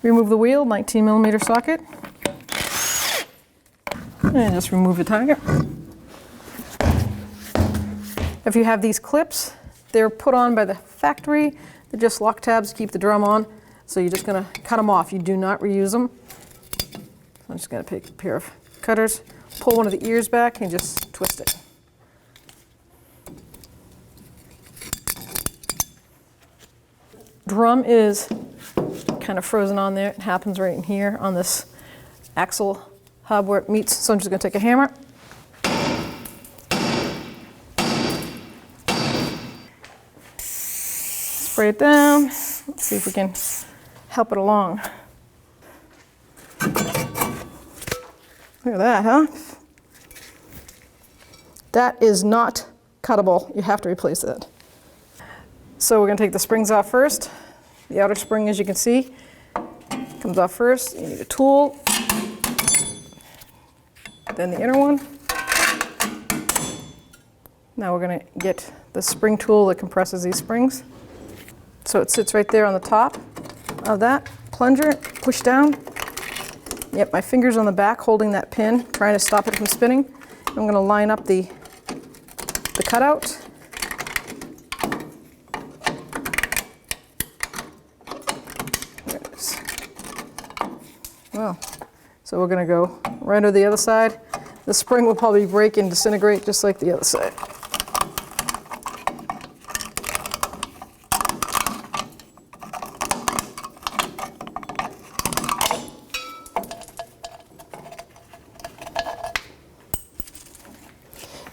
Remove the wheel, 19mm socket. And just remove the tire. If you have these clips, they're put on by the factory. They're just lock tabs to keep the drum on. So you're just going to cut them off. You do not reuse them. So I'm just going to pick a pair of cutters, pull one of the ears back, and just twist it. Drum is kind of frozen on there. It happens right in here on this axle hub where it meets. So I'm just going to take a hammer. Spray it down. Let's see if we can help it along. Look at that, huh? That is not cuttable. You have to replace it. So we're going to take the springs off first. The outer spring, as you can see, comes off first. You need a tool. Then the inner one. Now we're going to get the spring tool that compresses these springs. So it sits right there on the top of that plunger. Push down. Yep, my finger's on the back holding that pin, trying to stop it from spinning. I'm going to line up the cutout. There it is. Well, so we're going to go right to the other side. The spring will probably break and disintegrate just like the other side.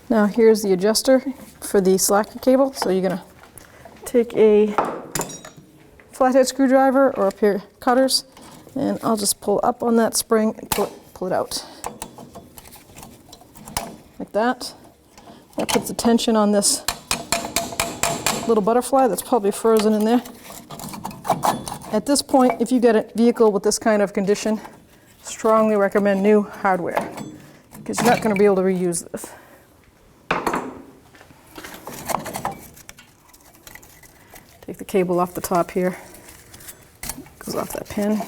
Now here's the adjuster for the slacker cable. So you're going to take a flathead screwdriver or a pair of cutters, and I'll just pull up on that spring and pull it out. Like that. That puts the tension on this little butterfly that's probably frozen in there. At this point, if you get a vehicle with this kind of condition, strongly recommend new hardware because you're not going to be able to reuse this. Take the cable off the top here. Goes off that pin.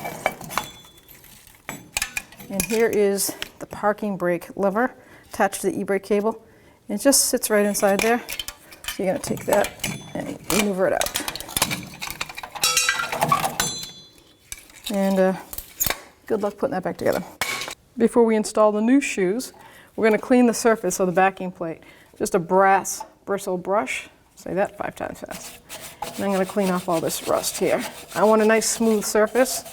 And here is the parking brake lever attached to the e-brake cable. And it just sits right inside there. So you're going to take that and maneuver it out. And good luck putting that back together. Before we install the new shoes, we're going to clean the surface of the backing plate. Just a brass bristle brush. Say that 5 times fast. And I'm going to clean off all this rust here. I want a nice smooth surface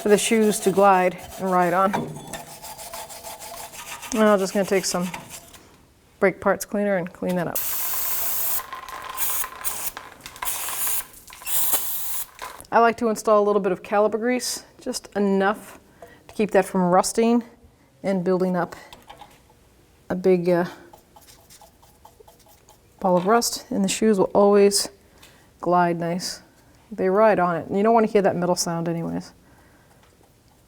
for the shoes to glide and ride on. And I'm just going to take some brake parts cleaner and clean that up. I like to install a little bit of caliper grease, just enough to keep that from rusting and building up a big ball of rust, and the shoes will always glide nice. They ride on it, and you don't want to hear that metal sound anyways.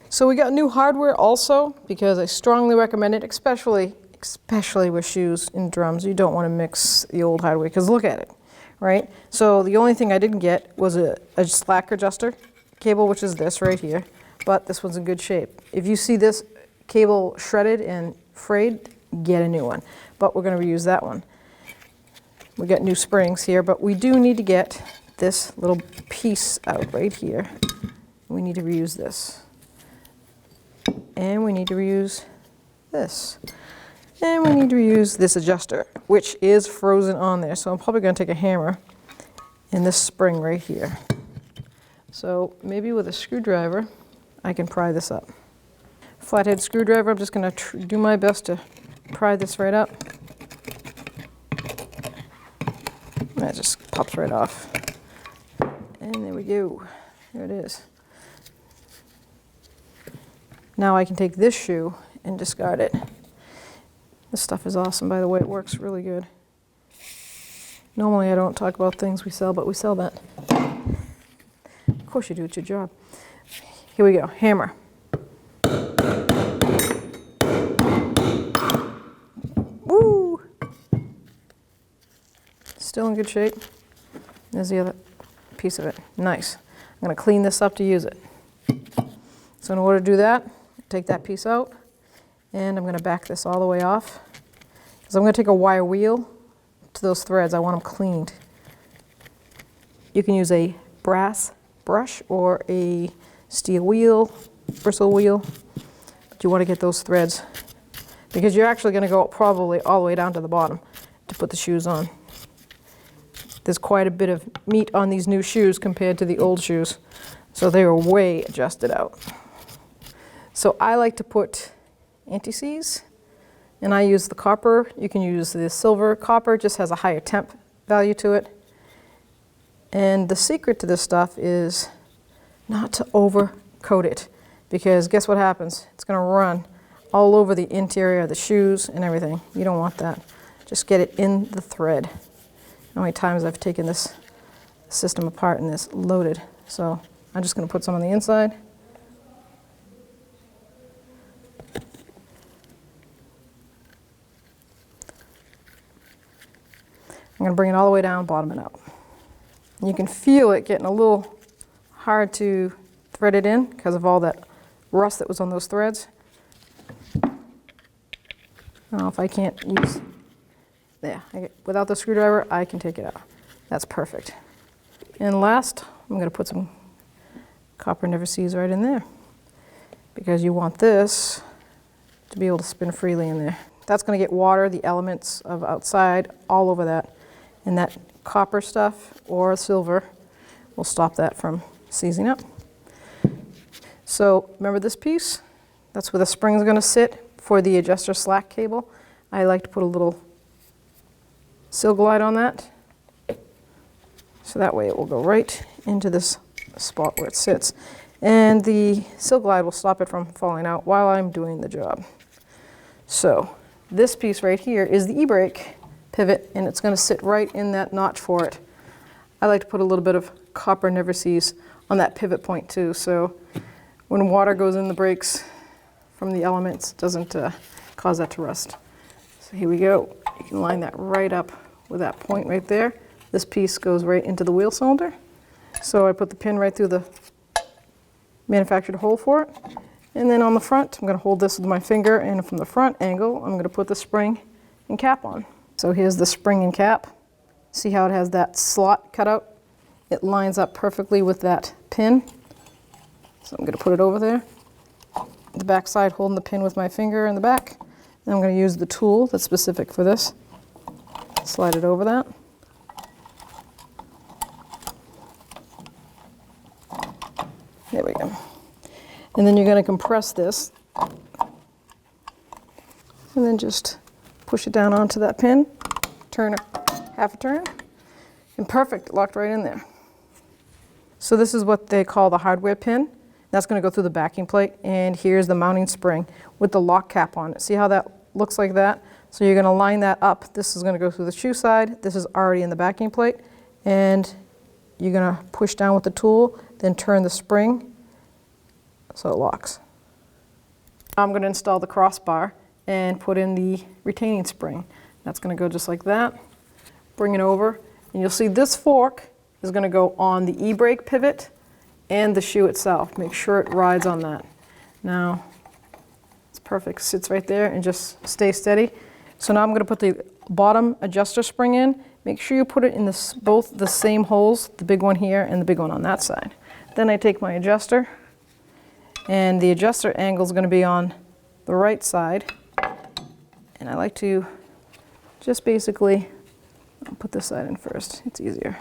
So we got new hardware also, because I strongly recommend it, especially with shoes and drums. You don't want to mix the old hardware, because look at it, right? So the only thing I didn't get was a slacker adjuster cable, which is this right here, but this one's in good shape. If you see this cable shredded and frayed, get a new one, but we're going to reuse that one. We got new springs here, but we do need to get this little piece out right here. We need to reuse this. And we need to reuse this. And we need to reuse this adjuster, which is frozen on there. So I'm probably going to take a hammer and this spring right here. So maybe with a screwdriver, I can pry this up. Flathead screwdriver, I'm just going to do my best to pry this right up. That just pops right off. And there we go. There it is. Now I can take this shoe and discard it. This stuff is awesome, by the way. It works really good. Normally I don't talk about things we sell, but we sell that. Of course you do, it's your job. Here we go, hammer. Woo! Still in good shape. There's the other piece of it. Nice. I'm going to clean this up to use it. So in order to do that, take that piece out, and I'm going to back this all the way off. So I'm going to take a wire wheel to those threads. I want them cleaned. You can use a brass brush or a steel wheel, bristle wheel, but you want to get those threads because you're actually going to go probably all the way down to the bottom to put the shoes on. There's quite a bit of meat on these new shoes compared to the old shoes, so they are way adjusted out. So I like to put anti-seize, and I use the copper. You can use the silver. Copper just has a higher temp value to it. And the secret to this stuff is not to overcoat it, because guess what happens? It's going to run all over the interior of the shoes and everything. You don't want that. Just get it in the thread. How many times I've taken this system apart and this loaded. So I'm just going to put some on the inside. I'm going to bring it all the way down, bottom it out. You can feel it getting a little hard to thread it in because of all that rust that was on those threads. Now if I can't use, without the screwdriver, I can take it out. That's perfect. And last, I'm going to put some copper never seize right in there because you want this to be able to spin freely in there. That's going to get water, the elements of outside, all over that. And that copper stuff or silver will stop that from seizing up. So remember this piece? That's where the spring is going to sit for the adjuster slack cable. I like to put a little seal glide on that. So that way it will go right into this spot where it sits. And the seal glide will stop it from falling out while I'm doing the job. So this piece right here is the e-brake pivot, and it's going to sit right in that notch for it. I like to put a little bit of copper never seize on that pivot point too, so when water goes in the brakes from the elements, it doesn't cause that to rust. So here we go. You can line that right up with that point right there. This piece goes right into the wheel cylinder. So I put the pin right through the manufactured hole for it. And then on the front, I'm going to hold this with my finger, and from the front angle, I'm going to put the spring and cap on. So here's the spring and cap. See how it has that slot cut out? It lines up perfectly with that pin. So I'm going to put it over there. The back side, holding the pin with my finger in the back. Then I'm going to use the tool that's specific for this. Slide it over that. There we go. And then you're going to compress this. And then just push it down onto that pin, turn it half a turn, and perfect, locked right in there. So this is what they call the hardware pin. That's going to go through the backing plate, and here's the mounting spring with the lock cap on it. See how that looks like that? So you're going to line that up. This is going to go through the shoe side. This is already in the backing plate, and you're going to push down with the tool, then turn the spring so it locks. I'm going to install the crossbar and put in the retaining spring. That's going to go just like that. Bring it over, and you'll see this fork is going to go on the e-brake pivot and the shoe itself. Make sure it rides on that. Now, it's perfect. Sits right there and just stays steady. So now I'm going to put the bottom adjuster spring in. Make sure you put it in both the same holes, the big one here and the big one on that side. Then I take my adjuster, and the adjuster angle is going to be on the right side. And I like to just basically, I'll put this side in first, it's easier.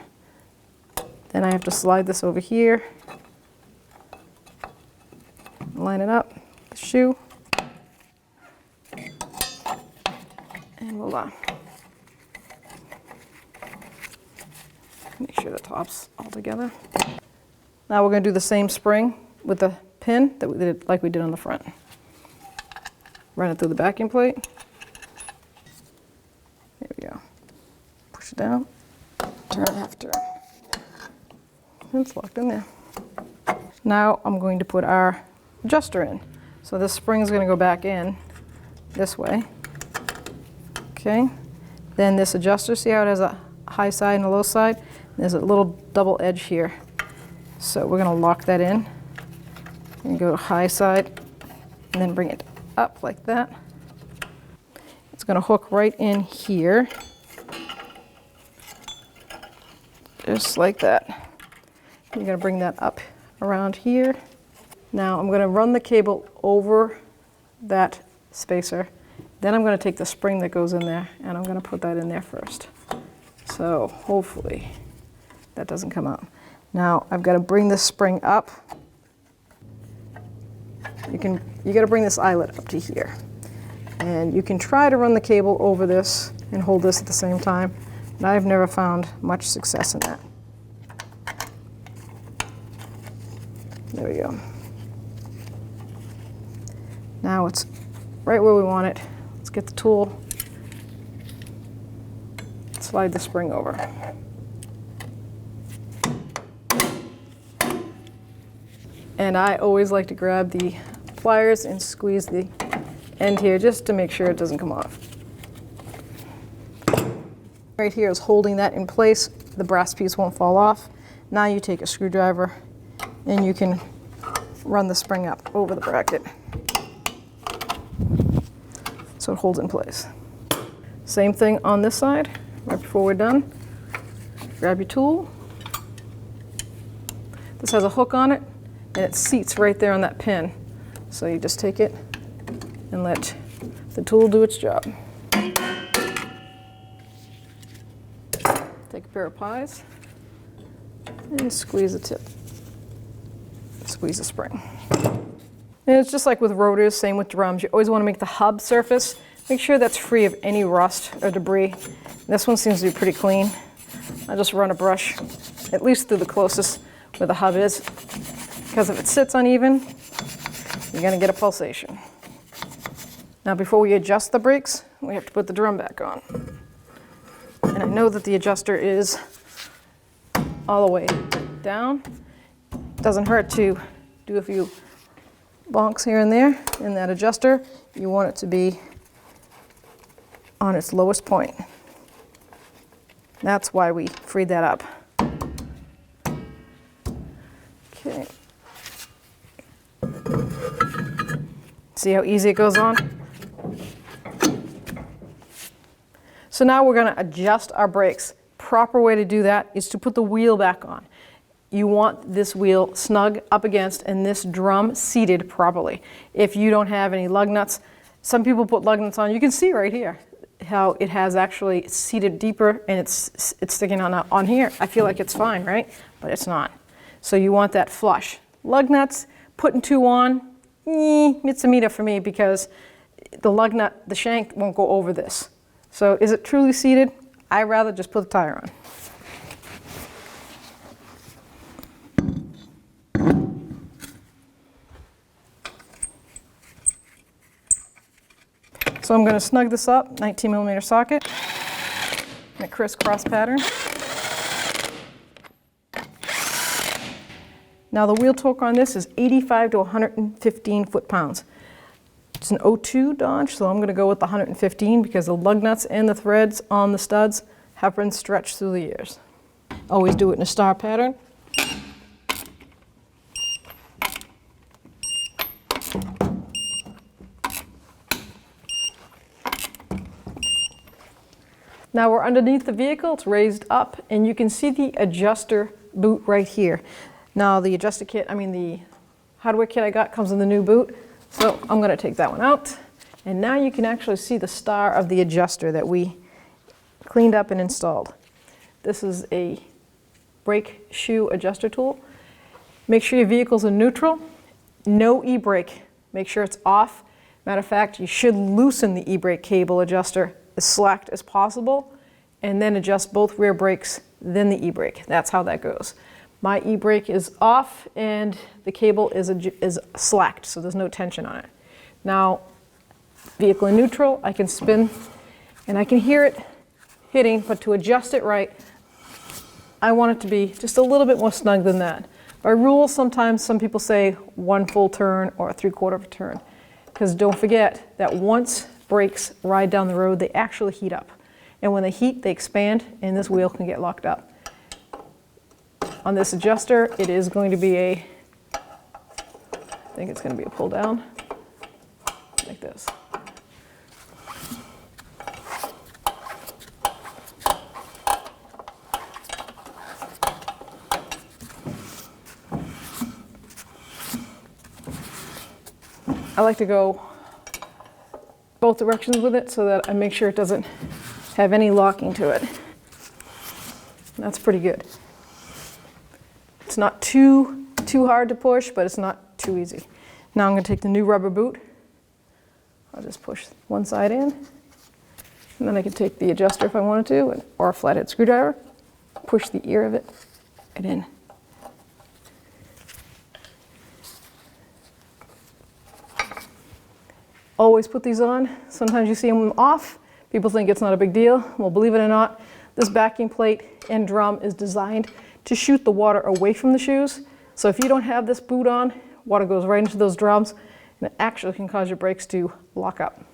Then I have to slide this over here, line it up, the shoe, and voila. Make sure the top's all together. Now we're going to do the same spring with the pin that we did, like we did on the front. Run it through the backing plate. There we go. Push it down, turn half turn. It's locked in there. Now I'm going to put our adjuster in. So this spring is going to go back in this way. Okay. Then this adjuster, see how it has a high side and a low side? There's a little double edge here. So we're going to lock that in. And go to high side, and then bring it up like that. It's going to hook right in here, just like that. You're going to bring that up around here. Now I'm going to run the cable over that spacer. Then I'm going to take the spring that goes in there, and I'm going to put that in there first. So hopefully that doesn't come out. Now I've got to bring this spring up. You got to bring this eyelet up to here. And you can try to run the cable over this and hold this at the same time. And I've never found much success in that. There we go. Now it's right where we want it. Let's get the tool. Slide the spring over. And I always like to grab the pliers and squeeze the end here just to make sure it doesn't come off. Right here is holding that in place. The brass piece won't fall off. Now you take a screwdriver and you can run the spring up over the bracket so it holds in place. Same thing on this side. Right before we're done, grab your tool. This has a hook on it and it seats right there on that pin. So you just take it and let the tool do its job. Take a pair of pliers and squeeze the tip. Squeeze the spring. And it's just like with rotors, same with drums. You always want to make the hub surface, make sure that's free of any rust or debris. This one seems to be pretty clean. I just run a brush at least through the closest where the hub is, because if it sits uneven, you're going to get a pulsation. Now before we adjust the brakes, we have to put the drum back on. And I know that the adjuster is all the way down. Doesn't hurt to do a few bonks here and there in that adjuster. You want it to be on its lowest point. That's why we freed that up. Okay. See how easy it goes on? So now we're going to adjust our brakes. Proper way to do that is to put the wheel back on. You want this wheel snug up against and this drum seated properly. If you don't have any lug nuts, some people put lug nuts on. You can see right here how it has actually seated deeper and it's sticking on here. I feel like it's fine, right? But it's not. So you want that flush. Lug nuts, putting two on, it's a meter for me because the lug nut, the shank won't go over this. So is it truly seated? I'd rather just put the tire on. So I'm going to snug this up, 19mm socket, in a crisscross pattern. Now the wheel torque on this is 85 to 115 foot-pounds. It's an 02 Dodge, so I'm going to go with the 115 because the lug nuts and the threads on the studs have been stretched through the years. Always do it in a star pattern. Now we're underneath the vehicle, it's raised up, and you can see the adjuster boot right here. Now the adjuster kit, the hardware kit I got comes in the new boot, so I'm going to take that one out. And now you can actually see the star of the adjuster that we cleaned up and installed. This is a brake shoe adjuster tool. Make sure your vehicle's in neutral. No e-brake. Make sure it's off. Matter of fact, you should loosen the e-brake cable adjuster as slacked as possible, and then adjust both rear brakes, then the e-brake. That's how that goes. My e-brake is off and the cable is slacked, so there's no tension on it. Now, vehicle in neutral, I can spin and I can hear it hitting, but to adjust it right, I want it to be just a little bit more snug than that. By rule, sometimes some people say 1 full turn or a 3/4 of a turn, because don't forget that once brakes ride down the road, they actually heat up. And when they heat, they expand, and this wheel can get locked up. On this adjuster, it is going to be a I think it's going to be a pull down, like this. I like to go both directions with it so that I make sure it doesn't have any locking to it. That's pretty good. It's not too hard to push, but it's not too easy. Now I'm going to take the new rubber boot. I'll just push one side in, and then I can take the adjuster if I wanted to, or a flathead screwdriver, push the ear of it and in. Always put these on. Sometimes you see them off. People think it's not a big deal. Well, believe it or not, this backing plate and drum is designed to shoot the water away from the shoes. So if you don't have this boot on, water goes right into those drums, and it actually can cause your brakes to lock up.